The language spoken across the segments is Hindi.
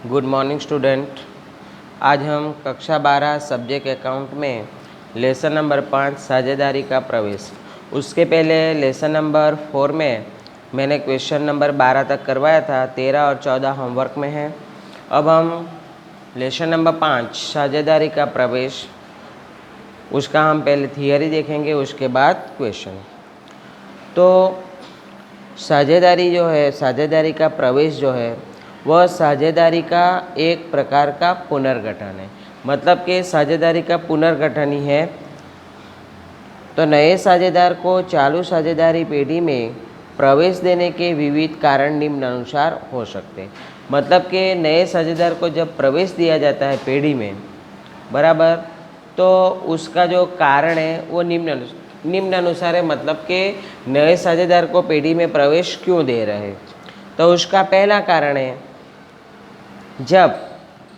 Good morning student. आज हम कक्षा 12 सब्जेक्ट अकाउंट में लेसन नंबर 5 साझेदारी का प्रवेश, उसके पहले लेसन नंबर 4 में मैंने क्वेश्चन नंबर 12 तक करवाया था। 13 और 14 होमवर्क में है। अब हम लेसन नंबर 5 साझेदारी का प्रवेश, उसका हम पहले थियरी देखेंगे, उसके बाद क्वेश्चन। तो साझेदारी जो है, साझेदारी का प्रवेश जो है वह साझेदारी का एक प्रकार का पुनर्गठन है। मतलब कि साझेदारी का पुनर्गठन ही है। तो नए साझेदार को चालू साझेदारी पेढ़ी में प्रवेश देने के विविध कारण निम्नानुसार हो सकते हैं। मतलब कि नए साझेदार को जब प्रवेश दिया जाता है पेढ़ी में, बराबर, तो उसका जो कारण है वो निम्नानुसार है। मतलब कि नए साझेदार को पेढ़ी में प्रवेश क्यों दे रहे हैं। तो उसका पहला कारण है, जब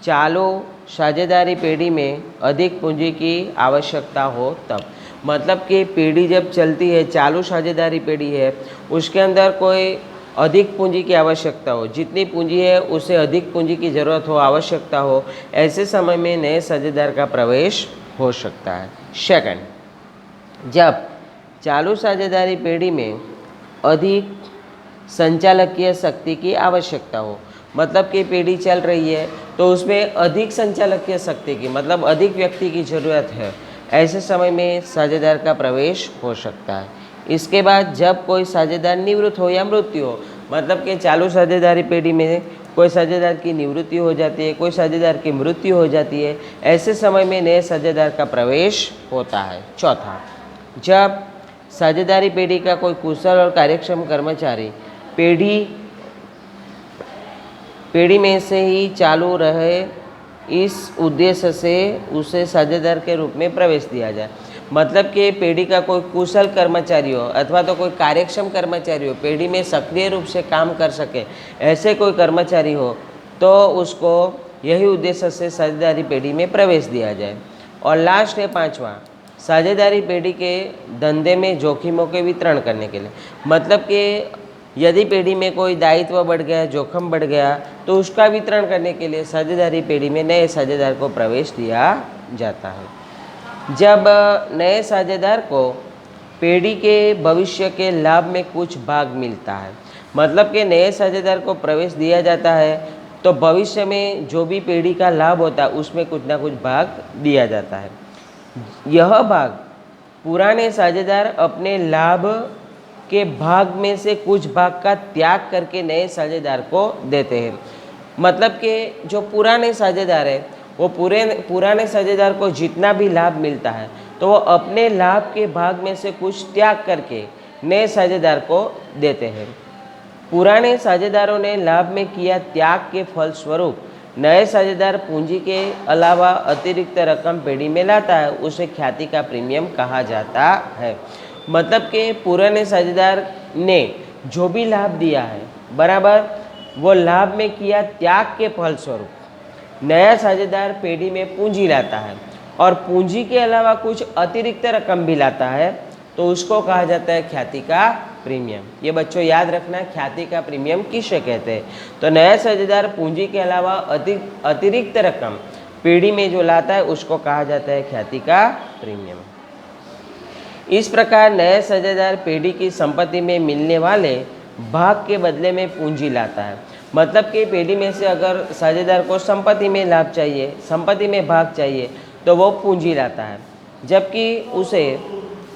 चालू साझेदारी पेढ़ी में अधिक पूंजी की आवश्यकता हो तब। मतलब कि पेढ़ी जब चलती है, चालू साझेदारी पेढ़ी है, उसके अंदर कोई अधिक पूंजी की आवश्यकता हो, जितनी पूंजी है उससे अधिक पूंजी की ज़रूरत हो, आवश्यकता हो, ऐसे समय में नए साझेदार का प्रवेश हो सकता है। सेकंड, जब चालू साझेदारी पेढ़ी में अधिक संचालकीय शक्ति की आवश्यकता हो। मतलब कि पेढ़ी चल रही है तो उसमें अधिक संचालकीय शक्ति की, मतलब अधिक व्यक्ति की ज़रूरत है, ऐसे समय में साझेदार का प्रवेश हो सकता है। इसके बाद जब कोई साझेदार निवृत्त हो या मृत्यु हो, मतलब कि चालू साझेदारी पेढ़ी में कोई साझेदार की निवृत्ति हो जाती है, कोई साझेदार की मृत्यु हो जाती है, ऐसे समय में नए साझेदार का प्रवेश होता है। चौथा, जब साझेदारी पेढ़ी का कोई कुशल और कार्यक्षम कर्मचारी पेढ़ी में से ही चालू रहे, इस उद्देश्य से उसे साझेदार के रूप में प्रवेश दिया जाए। मतलब कि पेढ़ी का कोई कुशल कर्मचारी हो अथवा तो कोई कार्यक्षम कर्मचारी हो, पेढ़ी में सक्रिय रूप से काम कर सके, ऐसे कोई कर्मचारी हो तो उसको यही उद्देश्य से साझेदारी पेढ़ी में प्रवेश दिया जाए। और लास्ट है पांचवा, साझेदारी पेढ़ी के धंधे में जोखिमों के वितरण करने के लिए। मतलब कि यदि पेढ़ी में कोई दायित्व बढ़ गया, जोखिम बढ़ गया, तो उसका वितरण करने के लिए साझेदारी पेढ़ी में नए साझेदार को प्रवेश दिया जाता है। जब नए साझेदार को पेढ़ी के भविष्य के लाभ में कुछ भाग मिलता है, मतलब कि नए साझेदार को प्रवेश दिया जाता है तो भविष्य में जो भी पेढ़ी का लाभ होता है उसमें कुछ ना कुछ भाग दिया जाता है। यह भाग पुराने साझेदार अपने लाभ के भाग में से कुछ भाग का त्याग करके नए साझेदार को देते हैं। मतलब कि जो पुराने साझेदार है वो पुराने साझेदार को जितना भी लाभ मिलता है तो वो अपने लाभ के भाग में से कुछ त्याग करके नए साझेदार को देते हैं। पुराने साझेदारों ने लाभ में किया त्याग के फलस्वरूप नए साझेदार पूंजी के अलावा अतिरिक्त रकम पेढ़ी में लाता है, उसे ख्याति का प्रीमियम कहा जाता है। मतलब कि पुराने साझेदार ने जो भी लाभ दिया है, बराबर, वो लाभ में किया त्याग के फलस्वरूप नया साझेदार पेढ़ी में पूंजी लाता है और पूंजी के अलावा कुछ अतिरिक्त रकम भी लाता है, तो उसको कहा जाता है ख्याति का प्रीमियम। ये बच्चों याद रखना, ख्याति का प्रीमियम किसे कहते हैं। तो नया साझेदार पूंजी के अलावा अतिरिक्त रकम पेढ़ी में जो लाता है उसको कहा जाता है ख्याति का प्रीमियम। इस प्रकार नए साझेदार पेढ़ी की संपत्ति में मिलने वाले भाग के बदले में पूंजी लाता है। मतलब कि पेढ़ी में से अगर साझेदार को संपत्ति में लाभ चाहिए, संपत्ति में भाग चाहिए, तो वो पूंजी लाता है, जबकि उसे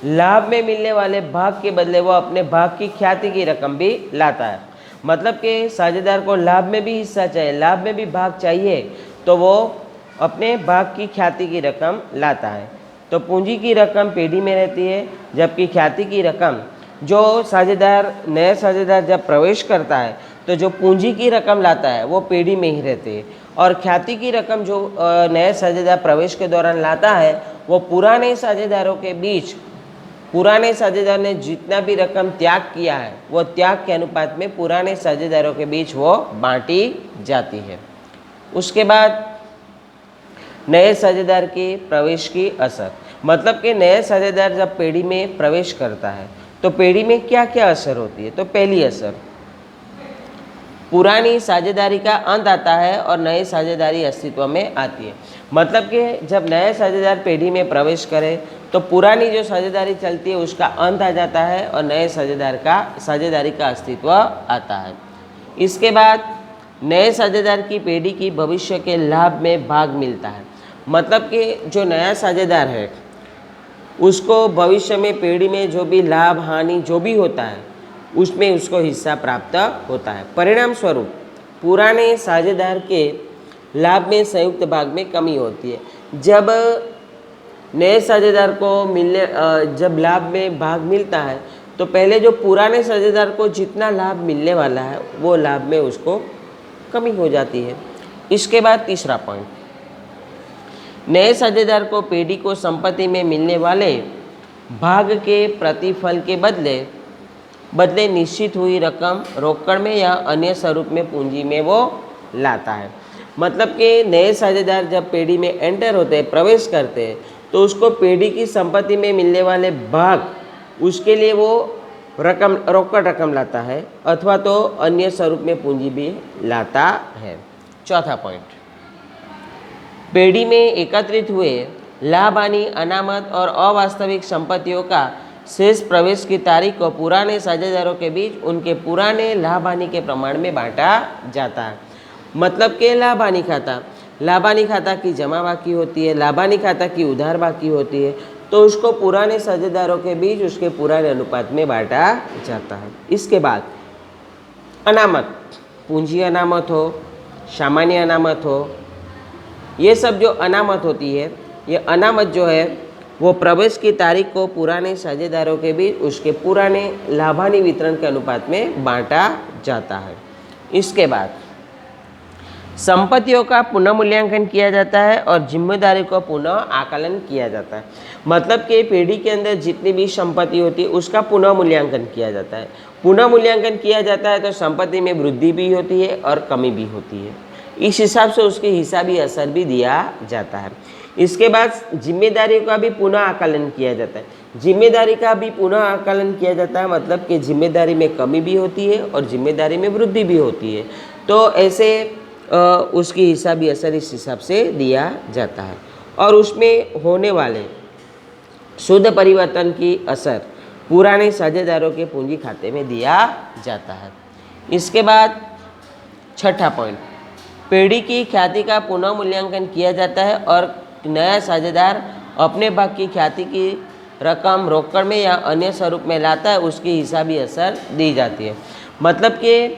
लाभ में मिलने वाले भाग के बदले वो अपने भाग की ख्याति की रकम भी लाता है। मतलब कि साझेदार को लाभ में भी हिस्सा चाहिए, लाभ में भी भाग चाहिए, तो वो अपने भाग की ख्याति की रकम लाता है। तो पूंजी की रकम पेढ़ी में रहती है, जबकि ख्याति की रकम जो साझेदार, नया साझेदार जब प्रवेश करता है तो जो पूंजी की रकम लाता है वो पेढ़ी में ही रहती है, और ख्याति की रकम जो नए साझेदार प्रवेश के दौरान लाता है वो पुराने साझेदारों के बीच, पुराने साझेदार ने जितना भी रकम त्याग किया है वो त्याग के अनुपात में पुराने साझेदारों के बीच वो बांटी जाती है। उसके बाद नए साझेदार के प्रवेश की असर। मतलब कि नए साझेदार जब पेढ़ी में प्रवेश करता है तो पेढ़ी में क्या क्या असर होती है। तो पहली असर, पुरानी साझेदारी का अंत आता है और नई साझेदारी अस्तित्व में आती है। मतलब कि जब नए साझेदार पेढ़ी में प्रवेश करे तो पुरानी जो साझेदारी चलती है उसका अंत आ जाता है और नए साझेदारी का अस्तित्व आता है। इसके बाद नए साझेदार की पेढ़ी की भविष्य के लाभ में भाग मिलता है। मतलब कि जो नया साझेदार है उसको भविष्य में पेढ़ी में जो भी लाभ हानि जो भी होता है उसमें उसको हिस्सा प्राप्त होता है। परिणाम स्वरूप पुराने साझेदार के लाभ में संयुक्त भाग में कमी होती है। जब नए साझेदार को जब लाभ में भाग मिलता है तो पहले जो पुराने साझेदार को जितना लाभ मिलने वाला है वो लाभ में उसको कमी हो जाती है। इसके बाद तीसरा पॉइंट, नए साझेदार को पेढ़ी को संपत्ति में मिलने वाले भाग के प्रतिफल के बदले निश्चित हुई रकम रोकड़ में या अन्य स्वरूप में पूंजी में वो लाता है। मतलब कि नए साझेदार जब पेढ़ी में एंटर होते हैं, प्रवेश करते हैं, तो उसको पेढ़ी की संपत्ति में मिलने वाले भाग उसके लिए वो रोकड़ रकम लाता है अथवा तो अन्य स्वरूप में पूंजी भी लाता है। चौथा पॉइंट, पेढ़ी में एकत्रित हुए लाभ हानि अनामत और अवास्तविक संपत्तियों का शेष प्रवेश की तारीख को पुराने साझेदारों के बीच उनके पुराने लाभ हानि के प्रमाण में बांटा जाता है। मतलब कि लाभ हानि खाता की जमा बाकी होती है, लाभ हानि खाता की उधार बाकी होती है, तो उसको पुराने साझेदारों के बीच उसके पुराने अनुपात में बांटा जाता है। इसके बाद अनामत, पूंजी अनामत हो, सामान्य अनामत हो, ये सब जो अनामत होती है, ये अनामत जो है वो प्रवेश की तारीख को पुराने साझेदारों के बीच उसके पुराने लाभ हानि वितरण के अनुपात में बांटा जाता है। इसके बाद संपत्तियों का पुनः मूल्यांकन किया जाता है और जिम्मेदारी को पुनः आकलन किया जाता है। मतलब कि पेढ़ी के अंदर जितनी भी संपत्ति होती है उसका पुनः मूल्यांकन किया जाता है। पुनः मूल्यांकन किया जाता है तो संपत्ति में वृद्धि भी होती है और कमी भी होती है। इस हिसाब से उसके हिसाबी असर भी दिया जाता है। इसके बाद जिम्मेदारी का भी पुनः आकलन किया जाता है। जिम्मेदारी का भी पुनः आकलन किया जाता है, मतलब कि जिम्मेदारी में कमी भी होती है और जिम्मेदारी में वृद्धि भी होती है, तो ऐसे उसकी हिसाबी असर इस हिसाब से दिया जाता है और उसमें होने वाले शुद्ध परिवर्तन की असर पुराने साझेदारों के पूंजी खाते में दिया जाता है। इसके बाद छठा पॉइंट, पेढ़ी की ख्याति का पुनः मूल्यांकन किया जाता है और नया साझेदार अपने भाग की ख्याति की रकम रोकड़ में या अन्य स्वरूप में लाता है, उसकी हिसाबी असर दी जाती है। मतलब कि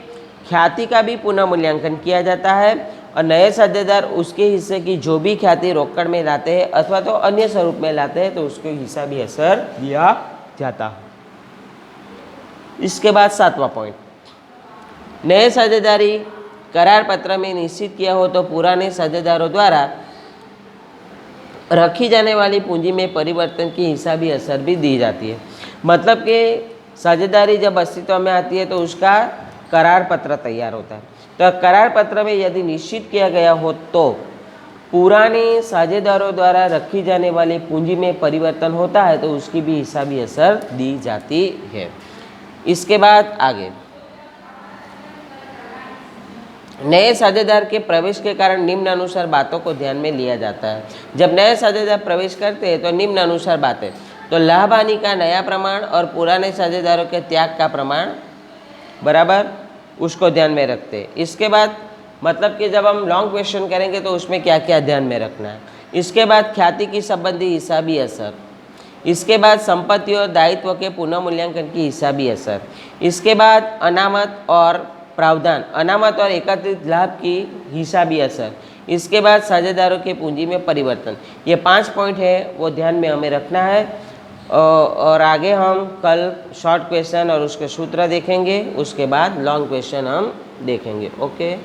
ख्याति का भी पुनः मूल्यांकन किया जाता है और नए साझेदार उसके हिस्से की जो भी ख्याति रोकड़ में लाते हैं अथवा तो अन्य स्वरूप में लाते हैं तो उसके हिसाबी असर दिया जाता है। इसके बाद सातवां पॉइंट, नए साझेदारी करार पत्र में निश्चित किया हो तो पुराने साझेदारों द्वारा रखी जाने वाली पूंजी में परिवर्तन की हिसाबी असर भी दी जाती है। मतलब कि साझेदारी जब अस्तित्व में आती है तो उसका करार पत्र तैयार होता है। तो करार पत्र में यदि निश्चित किया गया हो तो पुराने साझेदारों द्वारा रखी जाने वाली पूंजी में परिवर्तन होता है तो उसकी भी हिसाबी असर दी जाती है। इसके बाद आगे, नए साझेदार के प्रवेश के कारण निम्न अनुसार बातों को ध्यान में लिया जाता है। जब नए साझेदार प्रवेश करते हैं तो निम्न अनुसार बातें, तो लाभ हानि का नया प्रमाण और पुराने साझेदारों के त्याग का प्रमाण बराबर उसको ध्यान में रखते हैं। इसके बाद मतलब कि जब हम लॉन्ग क्वेश्चन करेंगे तो उसमें क्या क्या ध्यान में रखना है। इसके बाद ख्याति की संबंधी हिसाबी असर, इसके बाद संपत्ति और दायित्व के पुनः मूल्यांकन की हिसाबी असर, इसके बाद अनामत और प्रावधान, अनामत और एकत्रित लाभ की हिसाबी असर, इसके बाद साझेदारों के पूंजी में परिवर्तन। ये 5 पॉइंट है वो ध्यान में हमें रखना है और आगे हम कल शॉर्ट क्वेश्चन और उसके सूत्र देखेंगे, उसके बाद लॉन्ग क्वेश्चन हम देखेंगे। ओके।